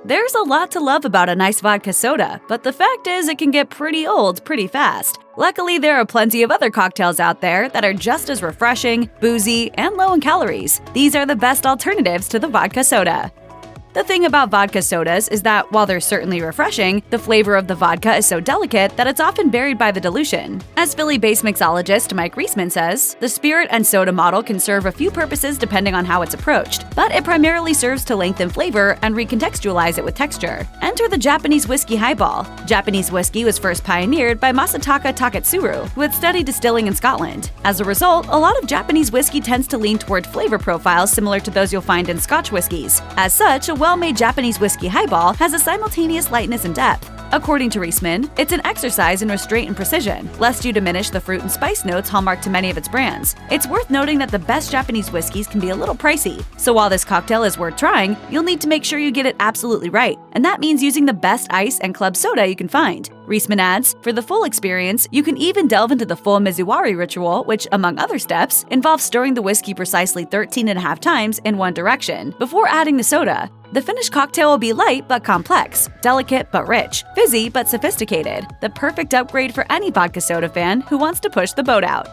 There's a lot to love about a nice vodka soda, but the fact is it can get pretty old pretty fast. Luckily, there are plenty of other cocktails out there that are just as refreshing, boozy, and low in calories. These are the best alternatives to the vodka soda. The thing about vodka sodas is that while they're certainly refreshing, the flavor of the vodka is so delicate that it's often buried by the dilution. As Philly-based mixologist Mike Reisman says, the spirit and soda model can serve a few purposes depending on how it's approached, but it primarily serves to lengthen flavor and recontextualize it with texture. Enter the Japanese whiskey highball. Japanese whiskey was first pioneered by Masataka Taketsuru, who had studied distilling in Scotland. As a result, a lot of Japanese whiskey tends to lean toward flavor profiles similar to those you'll find in Scotch whiskeys. As such, a well-made Japanese whiskey highball has a simultaneous lightness and depth. According to Reisman, it's an exercise in restraint and precision, lest you diminish the fruit and spice notes hallmark to many of its brands. It's worth noting that the best Japanese whiskeys can be a little pricey, so while this cocktail is worth trying, you'll need to make sure you get it absolutely right, and that means using the best ice and club soda you can find. Reisman adds, for the full experience, you can even delve into the full mizuwari ritual, which, among other steps, involves stirring the whiskey precisely 13.5 times in one direction, before adding the soda. The finished cocktail will be light but complex, delicate but rich, fizzy but sophisticated, the perfect upgrade for any vodka soda fan who wants to push the boat out.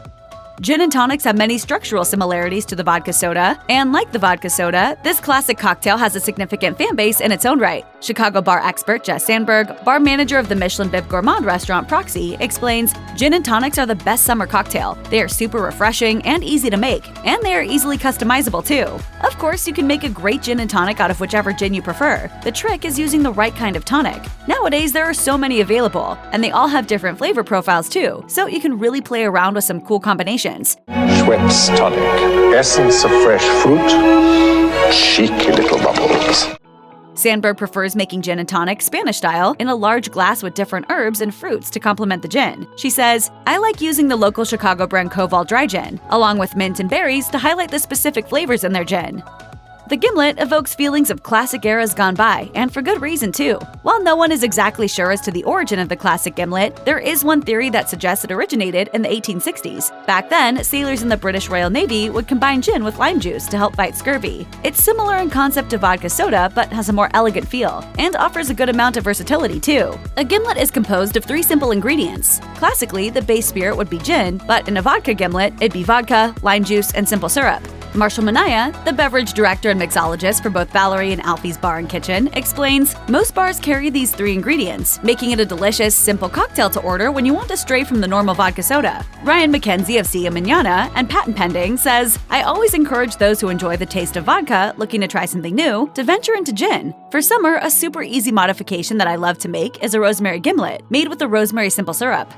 Gin and tonics have many structural similarities to the vodka soda, and like the vodka soda, this classic cocktail has a significant fan base in its own right. Chicago bar expert Jess Sandberg, bar manager of the Michelin Bib Gourmand restaurant Proxy, explains, gin and tonics are the best summer cocktail. They are super refreshing and easy to make, and they are easily customizable too. Of course, you can make a great gin and tonic out of whichever gin you prefer. The trick is using the right kind of tonic. Nowadays, there are so many available, and they all have different flavor profiles too, so you can really play around with some cool combinations. Schweppes tonic. Essence of fresh fruit. Cheeky little bubbles. Sandberg prefers making gin and tonic Spanish style in a large glass with different herbs and fruits to complement the gin. She says, I like using the local Chicago brand Koval dry gin, along with mint and berries to highlight the specific flavors in their gin. The gimlet evokes feelings of classic eras gone by, and for good reason too. While no one is exactly sure as to the origin of the classic gimlet, there is one theory that suggests it originated in the 1860s. Back then, sailors in the British Royal Navy would combine gin with lime juice to help fight scurvy. It's similar in concept to vodka soda, but has a more elegant feel, and offers a good amount of versatility too. A gimlet is composed of 3 simple ingredients. Classically, the base spirit would be gin, but in a vodka gimlet, it'd be vodka, lime juice, and simple syrup. Marshall Minaya, the beverage director and mixologist for both Valerie and Alfie's Bar and Kitchen, explains, most bars carry these 3 ingredients, making it a delicious, simple cocktail to order when you want to stray from the normal vodka soda. Ryan McKenzie of Sia Manana and Patent Pending says, I always encourage those who enjoy the taste of vodka, looking to try something new, to venture into gin. For summer, a super easy modification that I love to make is a rosemary gimlet, made with a rosemary simple syrup.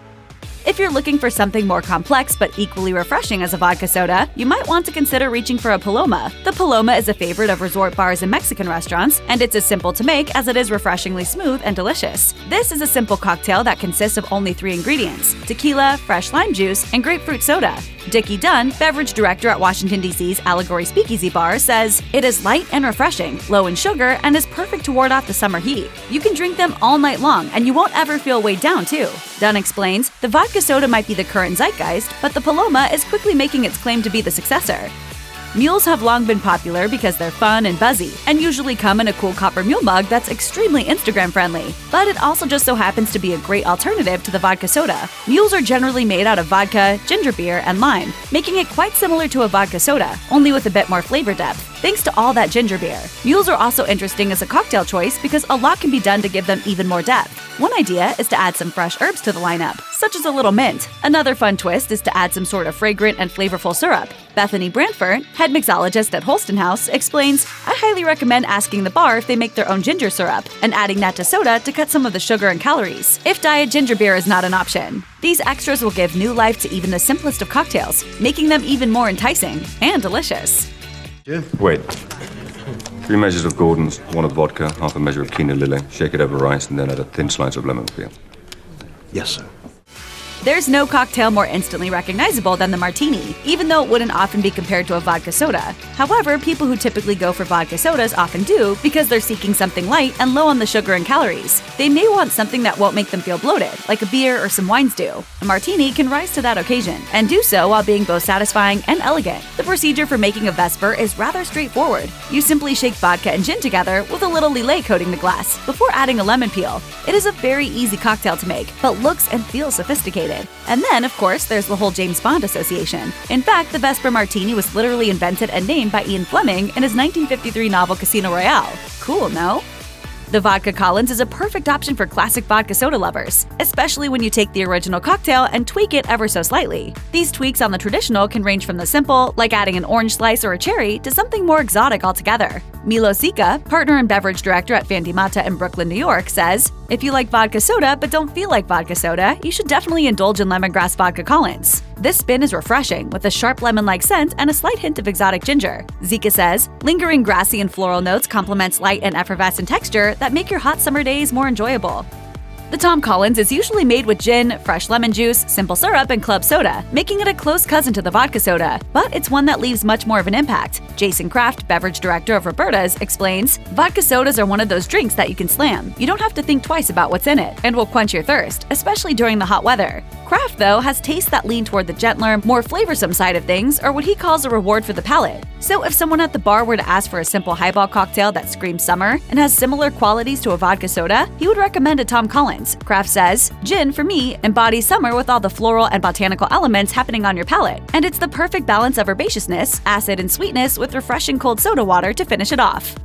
If you're looking for something more complex but equally refreshing as a vodka soda, you might want to consider reaching for a Paloma. The Paloma is a favorite of resort bars and Mexican restaurants, and it's as simple to make as it is refreshingly smooth and delicious. This is a simple cocktail that consists of only 3 ingredients: tequila, fresh lime juice, and grapefruit soda. Dickie Dunn, beverage director at Washington, D.C.'s Allegory Speakeasy Bar, says, it is light and refreshing, low in sugar, and is perfect to ward off the summer heat. You can drink them all night long, and you won't ever feel weighed down, too. Dunn explains, the vodka soda might be the current zeitgeist, but the Paloma is quickly making its claim to be the successor. Mules have long been popular because they're fun and buzzy, and usually come in a cool copper mule mug that's extremely Instagram-friendly. But it also just so happens to be a great alternative to the vodka soda. Mules are generally made out of vodka, ginger beer, and lime, making it quite similar to a vodka soda, only with a bit more flavor depth, thanks to all that ginger beer. Mules are also interesting as a cocktail choice because a lot can be done to give them even more depth. One idea is to add some fresh herbs to the lineup, such as a little mint. Another fun twist is to add some sort of fragrant and flavorful syrup. Bethany Brantford, head mixologist at Holston House, explains, I highly recommend asking the bar if they make their own ginger syrup, and adding that to soda to cut some of the sugar and calories, if diet ginger beer is not an option. These extras will give new life to even the simplest of cocktails, making them even more enticing and delicious. Wait. 3 measures of Gordon's, 1 of vodka, half a measure of quinoa lily, shake it over rice, and then add a thin slice of lemon peel. Yes, sir. There's no cocktail more instantly recognizable than the martini, even though it wouldn't often be compared to a vodka soda. However, people who typically go for vodka sodas often do because they're seeking something light and low on the sugar and calories. They may want something that won't make them feel bloated, like a beer or some wines do. A martini can rise to that occasion, and do so while being both satisfying and elegant. The procedure for making a Vesper is rather straightforward. You simply shake vodka and gin together with a little Lillet coating the glass before adding a lemon peel. It is a very easy cocktail to make, but looks and feels sophisticated. And then, of course, there's the whole James Bond association. In fact, the Vesper Martini was literally invented and named by Ian Fleming in his 1953 novel Casino Royale. Cool, no? The Vodka Collins is a perfect option for classic vodka soda lovers, especially when you take the original cocktail and tweak it ever so slightly. These tweaks on the traditional can range from the simple, like adding an orange slice or a cherry, to something more exotic altogether. Milo Sika, partner and beverage director at Fandimata in Brooklyn, New York, says, "If you like vodka soda but don't feel like vodka soda, you should definitely indulge in lemongrass Vodka Collins. This spin is refreshing, with a sharp lemon-like scent and a slight hint of exotic ginger." Zika says, "Lingering grassy and floral notes complements light and effervescent texture that make your hot summer days more enjoyable." The Tom Collins is usually made with gin, fresh lemon juice, simple syrup, and club soda, making it a close cousin to the vodka soda, but it's one that leaves much more of an impact. Jason Kraft, beverage director of Roberta's, explains, "Vodka sodas are one of those drinks that you can slam. You don't have to think twice about what's in it, and will quench your thirst, especially during the hot weather." Kraft, though, has tastes that lean toward the gentler, more flavorsome side of things, or what he calls a reward for the palate. So if someone at the bar were to ask for a simple highball cocktail that screams summer and has similar qualities to a vodka soda, he would recommend a Tom Collins. Kraft says, "Gin, for me, embodies summer with all the floral and botanical elements happening on your palate, and it's the perfect balance of herbaceousness, acid, and sweetness with refreshing cold soda water to finish it off."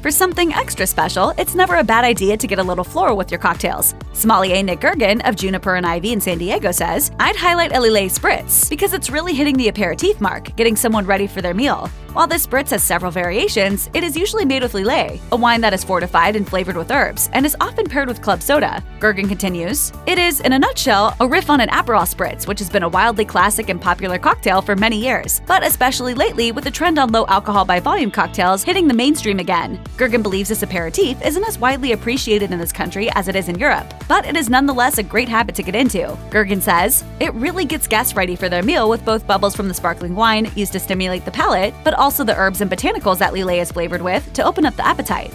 For something extra special, it's never a bad idea to get a little floral with your cocktails. Sommelier Nick Gergen of Juniper and Ivy in San Diego says, "I'd highlight a Lillet Spritz because it's really hitting the aperitif mark, getting someone ready for their meal. While this Spritz has several variations, it is usually made with Lillet, a wine that is fortified and flavored with herbs, and is often paired with club soda." Gergen continues, "It is, in a nutshell, a riff on an Aperol Spritz, which has been a wildly classic and popular cocktail for many years, but especially lately with the trend on low alcohol by volume cocktails hitting the mainstream again." Gergen believes this aperitif isn't as widely appreciated in this country as it is in Europe, but it is nonetheless a great habit to get into. Gergen says, "It really gets guests ready for their meal with both bubbles from the sparkling wine used to stimulate the palate, but also the herbs and botanicals that Lillet is flavored with to open up the appetite."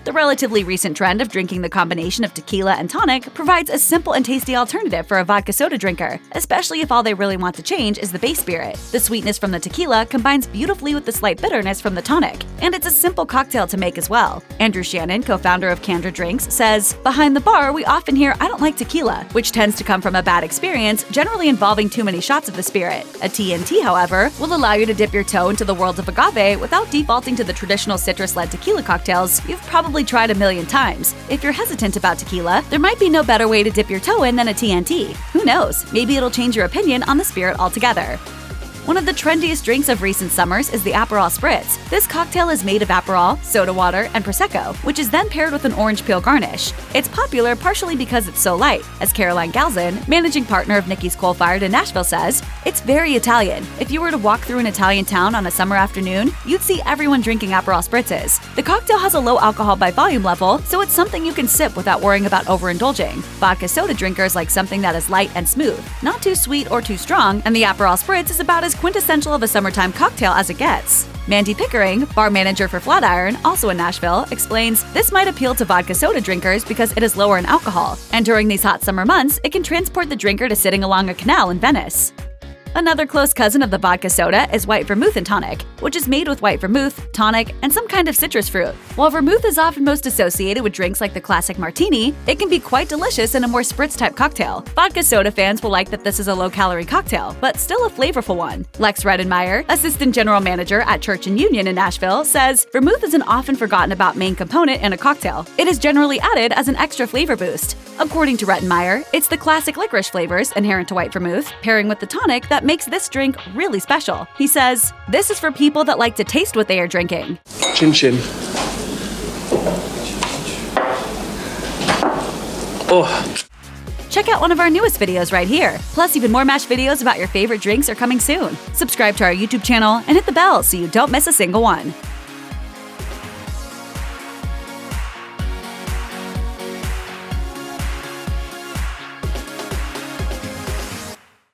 The relatively recent trend of drinking the combination of tequila and tonic provides a simple and tasty alternative for a vodka soda drinker, especially if all they really want to change is the base spirit. The sweetness from the tequila combines beautifully with the slight bitterness from the tonic, and it's a simple cocktail to make as well. Andrew Shannon, co-founder of Candor Drinks, says, "Behind the bar, we often hear 'I don't like tequila,' which tends to come from a bad experience, generally involving too many shots of the spirit. A T&T, however, will allow you to dip your toe into the world of agave without defaulting to the traditional citrus-led tequila cocktails you've probably tried a million times. If you're hesitant about tequila, there might be no better way to dip your toe in than a T&T. Who knows? Maybe it'll change your opinion on the spirit altogether." One of the trendiest drinks of recent summers is the Aperol Spritz. This cocktail is made of Aperol, soda water, and Prosecco, which is then paired with an orange peel garnish. It's popular partially because it's so light. As Caroline Galzin, managing partner of Nikki's Coal Fired in Nashville, says, "It's very Italian. If you were to walk through an Italian town on a summer afternoon, you'd see everyone drinking Aperol Spritzes. The cocktail has a low alcohol by volume level, so it's something you can sip without worrying about overindulging. Vodka soda drinkers like something that is light and smooth, not too sweet or too strong, and the Aperol Spritz is about as quintessential of a summertime cocktail as it gets." Mandy Pickering, bar manager for Flatiron, also in Nashville, explains, "This might appeal to vodka soda drinkers because it is lower in alcohol, and during these hot summer months, it can transport the drinker to sitting along a canal in Venice." Another close cousin of the vodka soda is white vermouth and tonic, which is made with white vermouth, tonic, and some kind of citrus fruit. While vermouth is often most associated with drinks like the classic martini, it can be quite delicious in a more spritz-type cocktail. Vodka soda fans will like that this is a low-calorie cocktail, but still a flavorful one. Lex Redenmeyer, assistant general manager at Church and Union in Nashville, says, "Vermouth is an often forgotten about main component in a cocktail. It is generally added as an extra flavor boost." According to Redenmeyer, it's the classic licorice flavors inherent to white vermouth, pairing with the tonic, that makes this drink really special. He says, "This is for people that like to taste what they are drinking." Chin chin. Oh. Check out one of our newest videos right here. Plus, even more MASH videos about your favorite drinks are coming soon. Subscribe to our YouTube channel and hit the bell so you don't miss a single one.